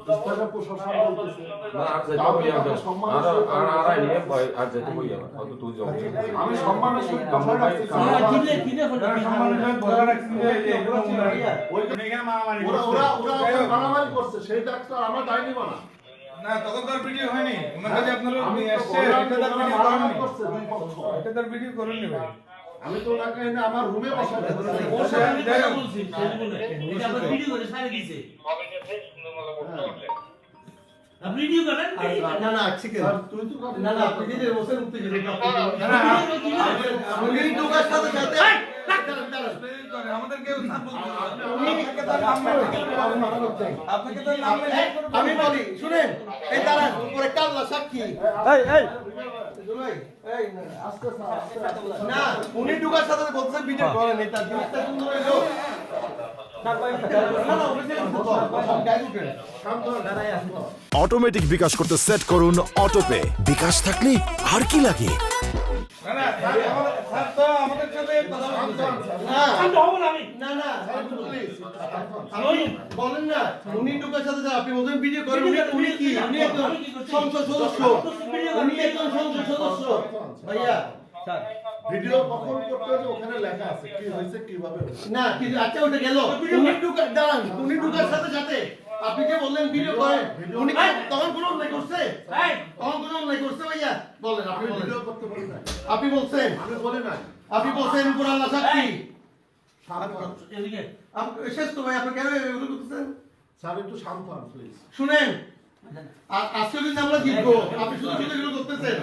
স্থানীয় প্রশাসন বলতেছে না আর যেতে বই আর নিয়ে ভয় আর যেতে বই কত তুই যাও আমি সম্মানের সহিত বসায় রাখছি সম্মানের সহিত বসায় রাখছি ওরা মারামারি করছে সেই ডাক্তার আমার দায় নিব না না তখন তার ভিডিও হয়নি ওনার কাছে আপনারা আমি নিয়ে আসছে এটা তার ভিডিও মারামারি করেননি করছে দুই পক্ষ এটা তার ভিডিও করেননি ভাই আমি তো ওনাকে এনে আমার রুমে বসায় রাখছি ওর সাথে আমি কথা বলছি সেই বলে এটা আমরা ভিডিও করে সারে দিয়েছে আপনি ভিডিও করেন না না ঠিক আছে স্যার তুই তো না না আপনি যে বসে উঠতে গেলেন না না উনি ঢোকার সাথে সাথে আমাদেরকে আপনাকে তো নাম আমি বলি শুনেন এই দাঁড়ান উপরে কাল্লা সাক্ষী এই আস্তে আস্তে না উনি ঢোকার সাথে বলছেন ভিডিও করেন এটা জিনিসটা সুন্দর হলো অটোমেটিক বিকাশ করতে সেট করুন অটোপে। বিকাশ থাকলে আর কি লাগে। না না স্যার তো আমাদের সাথে কথা বলতে শান্ত হব না আমি না না আপনি বলেন না উনি ঢোকার সাথে আপনি বলছেন ভিডিও করেন উনি কি উনি একজন সংসদ সদস্য উনি একজন সংসদ সদস্য ভাইয়া স্যার ভিডিও কখন করতে হবে ওখানে লেখা আছে কি হয়েছে কিভাবে হয়েছে না কিন্তু আচ্ছা ওটা গেল উনি ঢোকার দাঁড়ান উনি ঢোকার সাথে সাথে আপনি যে বললেন ভিডিও করেন উনি কি তখন কোনো অন্যায় করছে তখন কোনো অন্যায় করছে ভাইয়া বলেন আপনি বলেন ভিডিও করতে বলি না আপনি বলছেন আমি বলি না আপনি বলছেন উপর আল্লাহ সাক্ষী এদিকে আপনি শেষ তো ভাই আপনি কেন এগুলো করতেছেন স্যার একটু শান্ত হন প্লিজ শুনেন আজকে কিন্তু আমরা জিতবো আপনি শুধু শুধু এগুলো করতেছেন